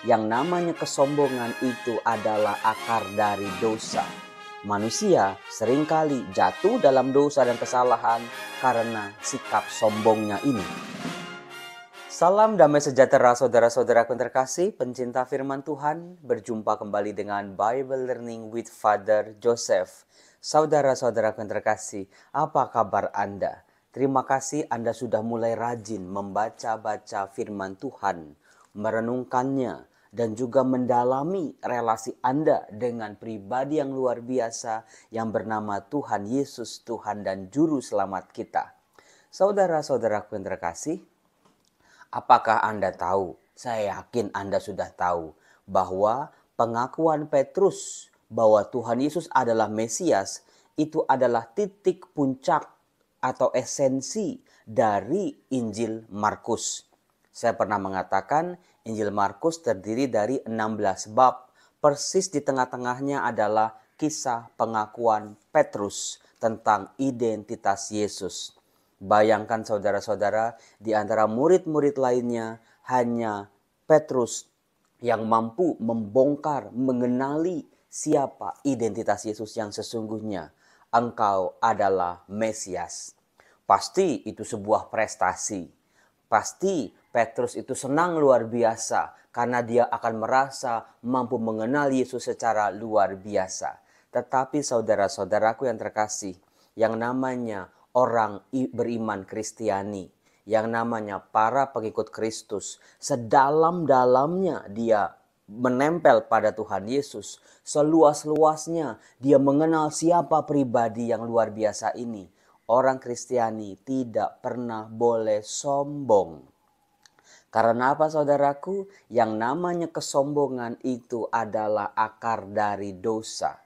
Yang namanya kesombongan itu adalah akar dari dosa. Manusia seringkali jatuh dalam dosa dan kesalahan karena sikap sombongnya ini. Salam damai sejahtera saudara-saudaraku yang terkasih, pencinta firman Tuhan. Berjumpa kembali dengan Bible Learning with Father Joseph. Saudara-saudaraku yang terkasih, apa kabar Anda? Terima kasih Anda sudah mulai rajin membaca-baca firman Tuhan, merenungkannya, dan juga mendalami relasi Anda dengan pribadi yang luar biasa yang bernama Tuhan Yesus, Tuhan dan Juru Selamat kita. Saudara-saudaraku yang terkasih, apakah Anda tahu? Saya yakin Anda sudah tahu bahwa pengakuan Petrus bahwa Tuhan Yesus adalah Mesias itu adalah titik puncak atau esensi dari Injil Markus. Saya pernah mengatakan Injil Markus terdiri dari 16 bab. Persis di tengah-tengahnya adalah kisah pengakuan Petrus tentang identitas Yesus. Bayangkan saudara-saudara, di antara murid-murid lainnya hanya Petrus yang mampu membongkar, mengenali siapa identitas Yesus yang sesungguhnya. Engkau adalah Mesias. Pasti itu sebuah prestasi. Pasti Petrus itu senang luar biasa karena dia akan merasa mampu mengenal Yesus secara luar biasa. Tetapi saudara-saudaraku yang terkasih, yang namanya orang beriman Kristiani, yang namanya para pengikut Kristus, sedalam-dalamnya dia menempel pada Tuhan Yesus, seluas-luasnya dia mengenal siapa pribadi yang luar biasa ini. Orang Kristiani tidak pernah boleh sombong. Karena apa saudaraku? Yang namanya kesombongan itu adalah akar dari dosa.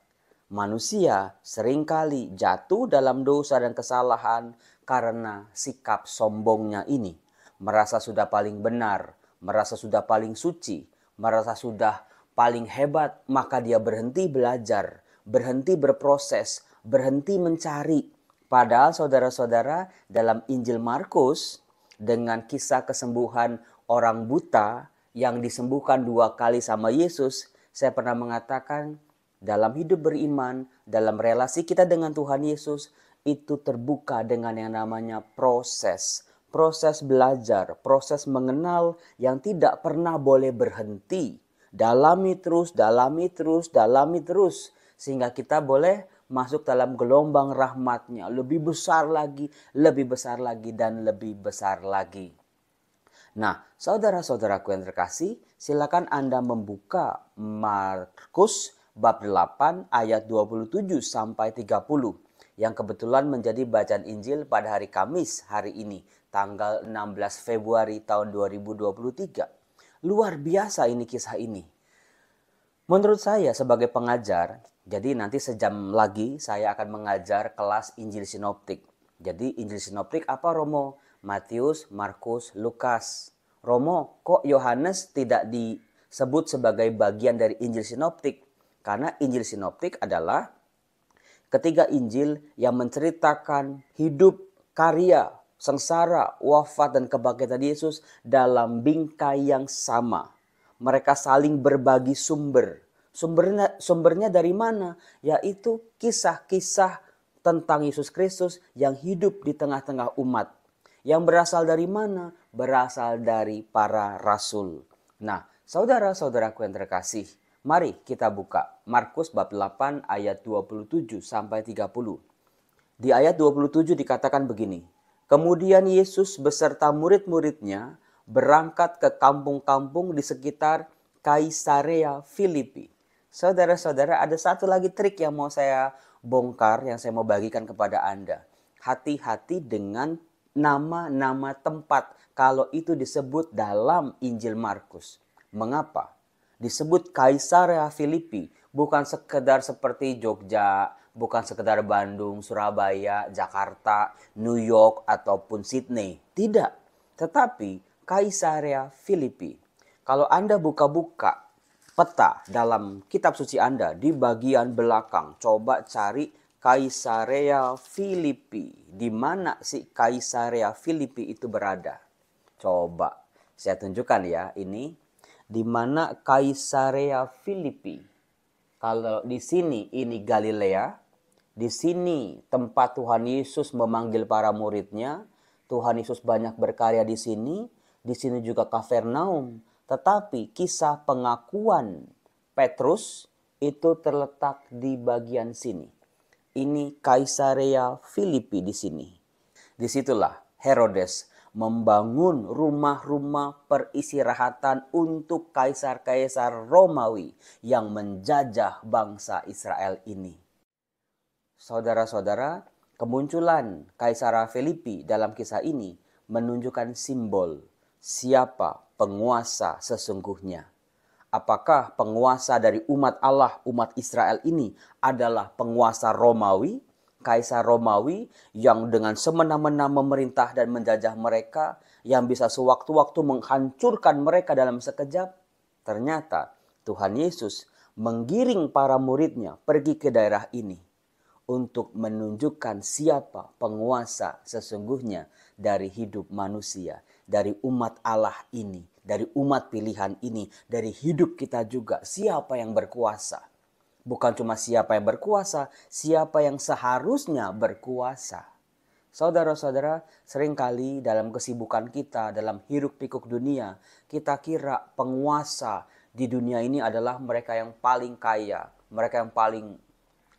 Manusia seringkali jatuh dalam dosa dan kesalahan karena sikap sombongnya ini. Merasa sudah paling benar, merasa sudah paling suci, merasa sudah paling hebat, maka dia berhenti belajar, berhenti berproses, berhenti mencari. Padahal saudara-saudara, dalam Injil Markus dengan kisah kesembuhan orang buta yang disembuhkan 2 kali sama Yesus, saya pernah mengatakan dalam hidup beriman, dalam relasi kita dengan Tuhan Yesus, itu terbuka dengan yang namanya proses. Proses belajar, proses mengenal yang tidak pernah boleh berhenti. Dalami terus, dalami terus, dalami terus. Sehingga kita boleh masuk dalam gelombang rahmat-Nya. Lebih besar lagi, lebih besar lagi, dan lebih besar lagi. Nah, saudara-saudaraku yang terkasih, silakan Anda membuka Markus bab 8 ayat 27 sampai 30 yang kebetulan menjadi bacaan Injil pada hari Kamis hari ini, tanggal 16 Februari tahun 2023. Luar biasa ini kisah ini. Menurut saya sebagai pengajar, jadi nanti sejam lagi saya akan mengajar kelas Injil Sinoptik. Jadi Injil Sinoptik apa Romo? Matius, Markus, Lukas. Romo, kok Yohanes tidak disebut sebagai bagian dari Injil Sinoptik? Karena Injil Sinoptik adalah ketiga Injil yang menceritakan hidup, karya, sengsara, wafat, dan kebangkitan Yesus dalam bingkai yang sama. Mereka saling berbagi sumber. Sumbernya dari mana? Yaitu kisah-kisah tentang Yesus Kristus yang hidup di tengah-tengah umat. Yang berasal dari mana? Berasal dari para rasul. Nah, saudara-saudaraku yang terkasih, mari kita buka Markus bab 8 ayat 27 sampai 30. Di ayat 27 dikatakan begini. Kemudian Yesus beserta murid-muridnya berangkat ke kampung-kampung di sekitar Kaisarea Filipi. Saudara-saudara, ada satu lagi trik yang mau saya bongkar, yang saya mau bagikan kepada Anda. Hati-hati dengan nama-nama tempat kalau itu disebut dalam Injil Markus. Mengapa? Disebut Kaisarea Filipi, bukan sekedar seperti Jogja, bukan sekedar Bandung, Surabaya, Jakarta, New York, ataupun Sydney. Tidak, tetapi Kaisarea Filipi. Kalau Anda buka-buka peta dalam kitab suci Anda di bagian belakang, coba cari Kaisarea Filipi. Di mana sih Kaisarea Filipi itu berada? Coba saya tunjukkan ya, ini di mana Kaisarea Filipi. Kalau di sini ini Galilea, di sini tempat Tuhan Yesus memanggil para muridnya. Tuhan Yesus banyak berkarya di sini juga Kapernaum. Tetapi kisah pengakuan Petrus itu terletak di bagian sini. Ini Kaisarea Filipi di sini. Disitulah Herodes membangun rumah-rumah peristirahatan untuk kaisar-kaisar Romawi yang menjajah bangsa Israel ini. Saudara-saudara, kemunculan Kaisarea Filipi dalam kisah ini menunjukkan simbol siapa penguasa sesungguhnya. Apakah penguasa dari umat Allah, umat Israel ini adalah penguasa Romawi, Kaisar Romawi yang dengan semena-mena memerintah dan menjajah mereka, yang bisa sewaktu-waktu menghancurkan mereka dalam sekejap? Ternyata Tuhan Yesus menggiring para muridnya pergi ke daerah ini untuk menunjukkan siapa penguasa sesungguhnya dari hidup manusia, dari umat Allah ini, dari umat pilihan ini, dari hidup kita juga. Siapa yang berkuasa? Bukan cuma siapa yang berkuasa, siapa yang seharusnya berkuasa. Saudara-saudara, seringkali dalam kesibukan kita, dalam hiruk pikuk dunia, kita kira penguasa di dunia ini adalah mereka yang paling kaya, mereka yang paling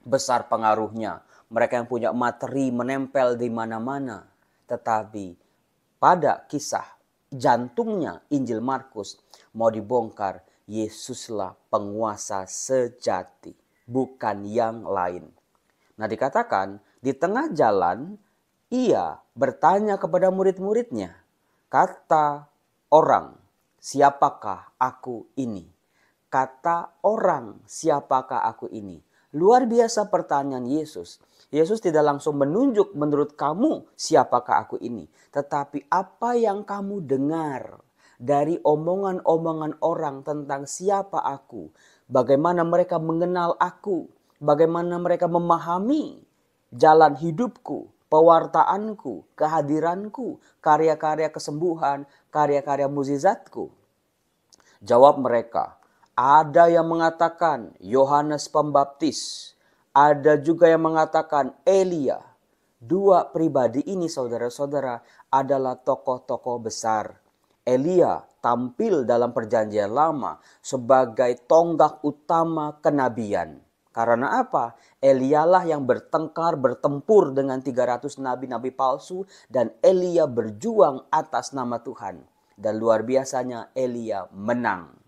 besar pengaruhnya, mereka yang punya materi menempel di mana-mana. Tetapi pada kisah jantungnya Injil Markus mau dibongkar, Yesuslah penguasa sejati, bukan yang lain. Nah, dikatakan di tengah jalan ia bertanya kepada murid-muridnya, kata orang, siapakah aku ini? Kata orang, siapakah aku ini? Luar biasa pertanyaan Yesus. Yesus tidak langsung menunjuk menurut kamu siapakah aku ini. Tetapi apa yang kamu dengar dari omongan-omongan orang tentang siapa aku. Bagaimana mereka mengenal aku. Bagaimana mereka memahami jalan hidupku, pewartaanku, kehadiranku, karya-karya kesembuhan, karya-karya mukjizatku. Jawab mereka, ada yang mengatakan Yohanes Pembaptis, ada juga yang mengatakan Elia. Dua pribadi ini saudara-saudara adalah tokoh-tokoh besar. Elia tampil dalam perjanjian lama sebagai tonggak utama kenabian. Karena apa? Elialah yang bertempur dengan 300 nabi-nabi palsu dan Elia berjuang atas nama Tuhan. Dan luar biasanya Elia menang.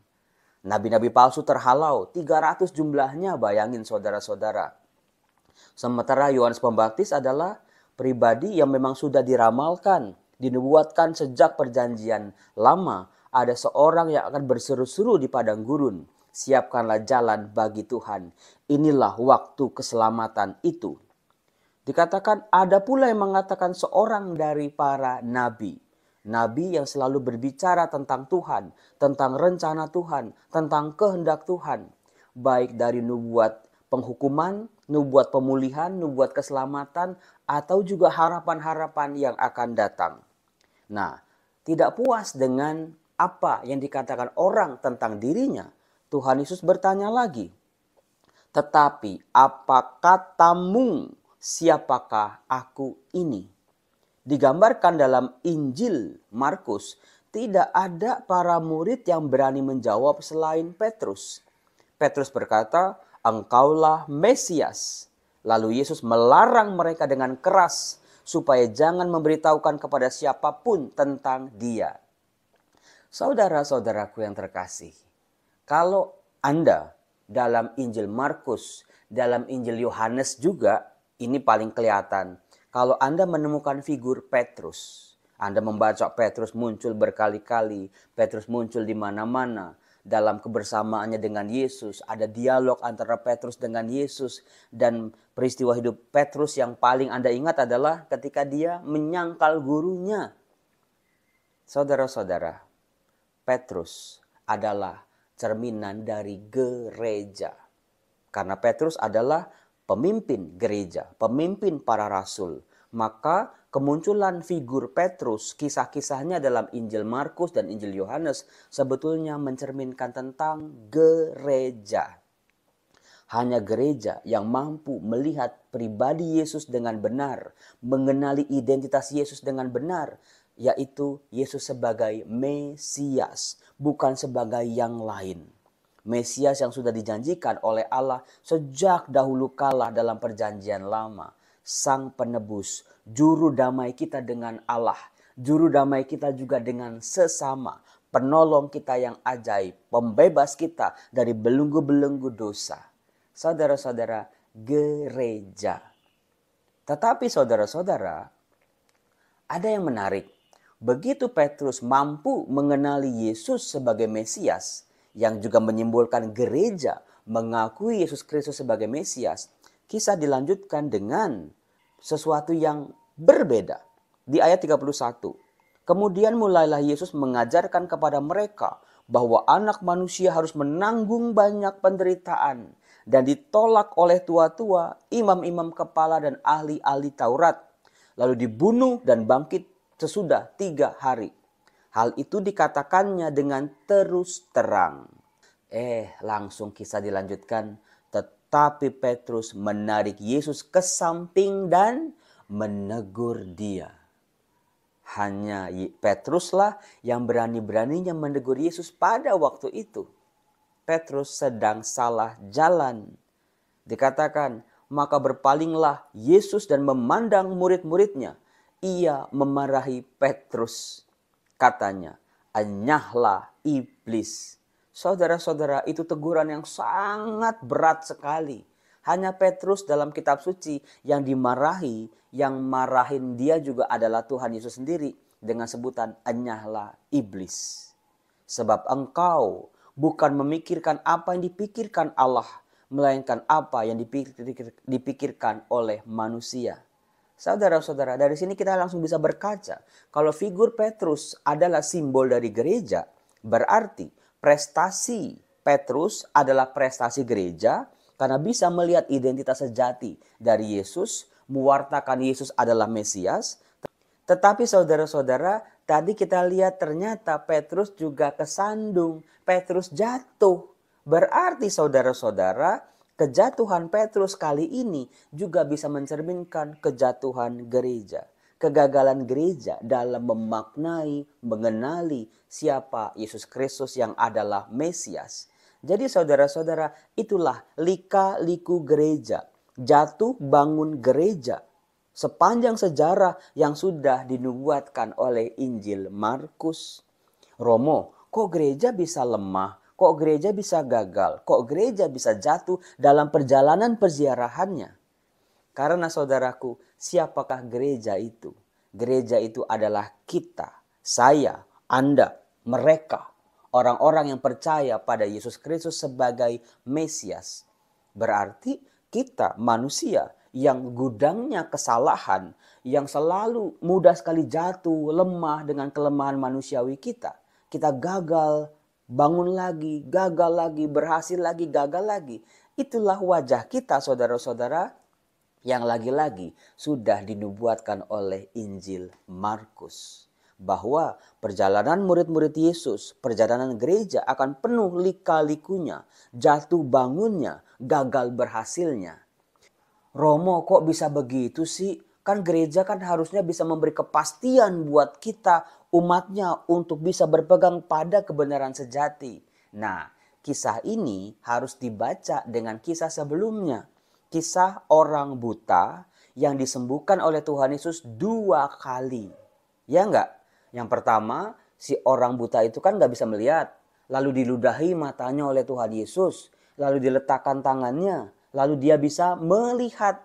Nabi-nabi palsu terhalau, 300 jumlahnya, bayangin saudara-saudara. Sementara Yohanes Pembaptis adalah pribadi yang memang sudah diramalkan, dinubuatkan sejak perjanjian lama. Ada seorang yang akan berseru-seru di padang gurun, siapkanlah jalan bagi Tuhan. Inilah waktu keselamatan itu. Dikatakan ada pula yang mengatakan seorang dari para nabi. Nabi yang selalu berbicara tentang Tuhan, tentang rencana Tuhan, tentang kehendak Tuhan. Baik dari nubuat penghukuman, nubuat pemulihan, nubuat keselamatan, atau juga harapan-harapan yang akan datang. Nah, tidak puas dengan apa yang dikatakan orang tentang dirinya, Tuhan Yesus bertanya lagi, tetapi apa katamu, siapakah aku ini? Digambarkan dalam Injil Markus, tidak ada para murid yang berani menjawab selain Petrus. Petrus berkata, engkaulah Mesias. Lalu Yesus melarang mereka dengan keras supaya jangan memberitahukan kepada siapapun tentang dia. Saudara-saudaraku yang terkasih, kalau Anda dalam Injil Markus, dalam Injil Yohanes juga, ini paling kelihatan. Kalau Anda menemukan figur Petrus, Anda membaca Petrus muncul berkali-kali, Petrus muncul di mana-mana. Dalam kebersamaannya dengan Yesus, ada dialog antara Petrus dengan Yesus. Dan peristiwa hidup Petrus yang paling Anda ingat adalah ketika dia menyangkal gurunya. Saudara-saudara, Petrus adalah cerminan dari gereja. Karena Petrus adalah pemimpin gereja, pemimpin para rasul. Maka kemunculan figur Petrus, kisah-kisahnya dalam Injil Markus dan Injil Yohanes sebetulnya mencerminkan tentang gereja. Hanya gereja yang mampu melihat pribadi Yesus dengan benar, mengenali identitas Yesus dengan benar, yaitu Yesus sebagai Mesias, bukan sebagai yang lain. Mesias yang sudah dijanjikan oleh Allah sejak dahulu kala dalam perjanjian lama. Sang penebus, juru damai kita dengan Allah, juru damai kita juga dengan sesama, penolong kita yang ajaib, pembebas kita dari belenggu-belenggu dosa. Saudara-saudara, gereja. Tetapi saudara-saudara, ada yang menarik. Begitu Petrus mampu mengenali Yesus sebagai Mesias, yang juga menyimbolkan gereja mengakui Yesus Kristus sebagai Mesias, kisah dilanjutkan dengan sesuatu yang berbeda. Di ayat 31, kemudian mulailah Yesus mengajarkan kepada mereka bahwa anak manusia harus menanggung banyak penderitaan dan ditolak oleh tua-tua, imam-imam kepala dan ahli-ahli Taurat, lalu dibunuh dan bangkit sesudah 3 hari. Hal itu dikatakannya dengan terus terang. Langsung kisah dilanjutkan. Tetapi Petrus menarik Yesus ke samping dan menegur dia. Hanya Petruslah yang berani-beraninya menegur Yesus pada waktu itu. Petrus sedang salah jalan. Dikatakan, maka berpalinglah Yesus dan memandang murid-muridnya. Ia memarahi Petrus. Katanya, enyahlah iblis. Saudara-saudara, itu teguran yang sangat berat sekali. Hanya Petrus dalam kitab suci yang dimarahi, yang marahin dia juga adalah Tuhan Yesus sendiri dengan sebutan enyahlah iblis. Sebab engkau bukan memikirkan apa yang dipikirkan Allah, melainkan apa yang dipikirkan oleh manusia. Saudara-saudara, dari sini kita langsung bisa berkaca. Kalau figur Petrus adalah simbol dari gereja, berarti prestasi Petrus adalah prestasi gereja karena bisa melihat identitas sejati dari Yesus, mewartakan Yesus adalah Mesias. Tetapi saudara-saudara, tadi kita lihat ternyata Petrus juga kesandung. Petrus jatuh. Berarti saudara-saudara, kejatuhan Petrus kali ini juga bisa mencerminkan kejatuhan gereja. Kegagalan gereja dalam memaknai, mengenali siapa Yesus Kristus yang adalah Mesias. Jadi saudara-saudara, itulah lika-liku gereja. Jatuh bangun gereja. Sepanjang sejarah yang sudah dinubuatkan oleh Injil Markus. Romo, kok gereja bisa lemah? Kok gereja bisa gagal? Kok gereja bisa jatuh dalam perjalanan perziarahannya? Karena saudaraku, siapakah gereja itu? Gereja itu adalah kita, saya, Anda, mereka. Orang-orang yang percaya pada Yesus Kristus sebagai Mesias. Berarti kita manusia yang gudangnya kesalahan, yang selalu mudah sekali jatuh, lemah dengan kelemahan manusiawi kita. Kita gagal, bangun lagi, gagal lagi, berhasil lagi, gagal lagi. Itulah wajah kita saudara-saudara yang lagi-lagi sudah dinubuatkan oleh Injil Markus. Bahwa perjalanan murid-murid Yesus, perjalanan gereja akan penuh lika-likunya, jatuh bangunnya, gagal berhasilnya. Romo, kok bisa begitu sih? Kan gereja kan harusnya bisa memberi kepastian buat kita umatnya untuk bisa berpegang pada kebenaran sejati. Nah, kisah ini harus dibaca dengan kisah sebelumnya. Kisah orang buta yang disembuhkan oleh Tuhan Yesus 2 kali. Ya enggak? Yang pertama, si orang buta itu kan gak bisa melihat. Lalu diludahi matanya oleh Tuhan Yesus. Lalu diletakkan tangannya. Lalu dia bisa melihat.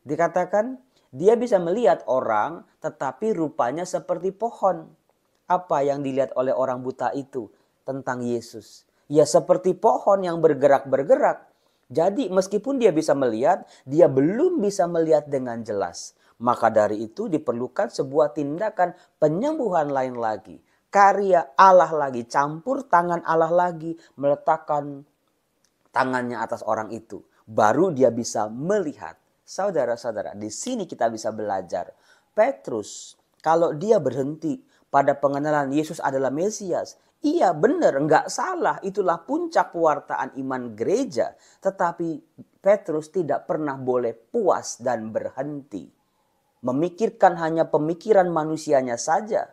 Dikatakan dia bisa melihat orang tetapi rupanya seperti pohon. Apa yang dilihat oleh orang buta itu tentang Yesus? Ya seperti pohon yang bergerak-bergerak. Jadi meskipun dia bisa melihat, dia belum bisa melihat dengan jelas. Maka dari itu diperlukan sebuah tindakan penyembuhan lain lagi. Karya Allah lagi, campur tangan Allah lagi, meletakkan tangannya atas orang itu. Baru dia bisa melihat. Saudara-saudara, di sini kita bisa belajar Petrus, kalau dia berhenti pada pengenalan Yesus adalah Mesias, iya benar, enggak salah, itulah puncak pewartaan iman gereja. Tetapi Petrus tidak pernah boleh puas dan berhenti. Memikirkan hanya pemikiran manusianya saja.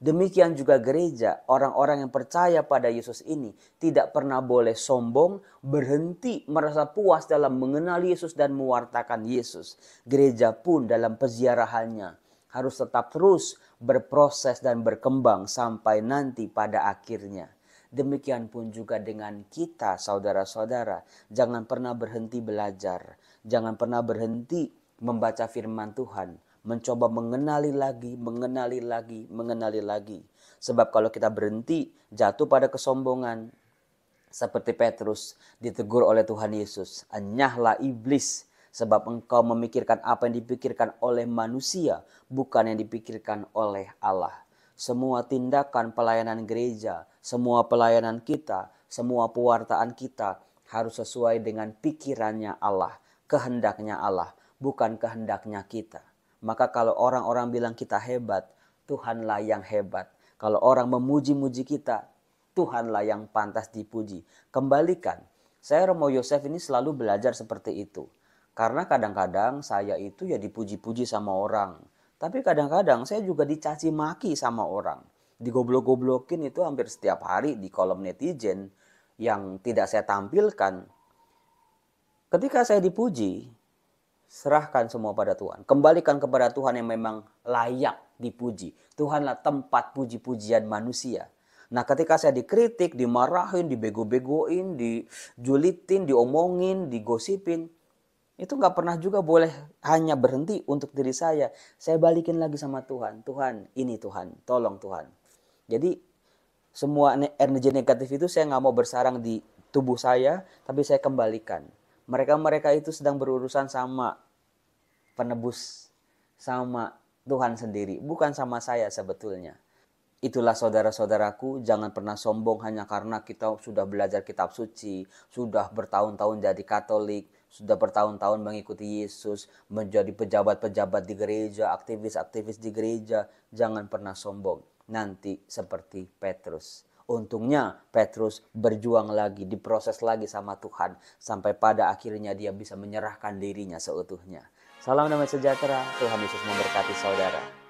Demikian juga gereja, orang-orang yang percaya pada Yesus ini tidak pernah boleh sombong, berhenti merasa puas dalam mengenal Yesus dan mewartakan Yesus. Gereja pun dalam peziarahannya harus tetap terus berproses dan berkembang sampai nanti pada akhirnya. Demikian pun juga dengan kita, saudara-saudara. Jangan pernah berhenti belajar. Jangan pernah berhenti membaca firman Tuhan. Mencoba mengenali lagi, mengenali lagi, mengenali lagi. Sebab kalau kita berhenti, jatuh pada kesombongan. Seperti Petrus ditegur oleh Tuhan Yesus. Enyahlah iblis, sebab engkau memikirkan apa yang dipikirkan oleh manusia, bukan yang dipikirkan oleh Allah. Semua tindakan pelayanan gereja, semua pelayanan kita, semua pewartaan kita harus sesuai dengan pikirannya Allah, kehendaknya Allah, bukan kehendaknya kita. Maka kalau orang-orang bilang kita hebat, Tuhanlah yang hebat. Kalau orang memuji-muji kita, Tuhanlah yang pantas dipuji. Kembalikan. Saya Romo Yosef ini selalu belajar seperti itu. Karena kadang-kadang saya itu ya dipuji-puji sama orang. Tapi kadang-kadang saya juga dicaci maki sama orang. Digoblok-goblokin itu hampir setiap hari di kolom netizen yang tidak saya tampilkan. Ketika saya dipuji, serahkan semua pada Tuhan. Kembalikan kepada Tuhan yang memang layak dipuji. Tuhanlah tempat puji-pujian manusia. Nah, ketika saya dikritik, dimarahin, dibego-begoin, dijulitin, diomongin, digosipin, itu nggak pernah juga boleh hanya berhenti untuk diri saya. Saya balikin lagi sama Tuhan. Tuhan, ini Tuhan. Tolong Tuhan. Jadi, semua energi negatif itu saya nggak mau bersarang di tubuh saya, tapi saya kembalikan. Mereka-mereka itu sedang berurusan sama penebus, sama Tuhan sendiri, bukan sama saya sebetulnya. Itulah saudara-saudaraku, jangan pernah sombong hanya karena kita sudah belajar kitab suci, sudah bertahun-tahun jadi Katolik, sudah bertahun-tahun mengikuti Yesus, menjadi pejabat-pejabat di gereja, aktivis-aktivis di gereja. Jangan pernah sombong, nanti seperti Petrus. Untungnya Petrus berjuang lagi, diproses lagi sama Tuhan, sampai pada akhirnya dia bisa menyerahkan dirinya seutuhnya. Salam damai sejahtera, Tuhan Yesus memberkati saudara.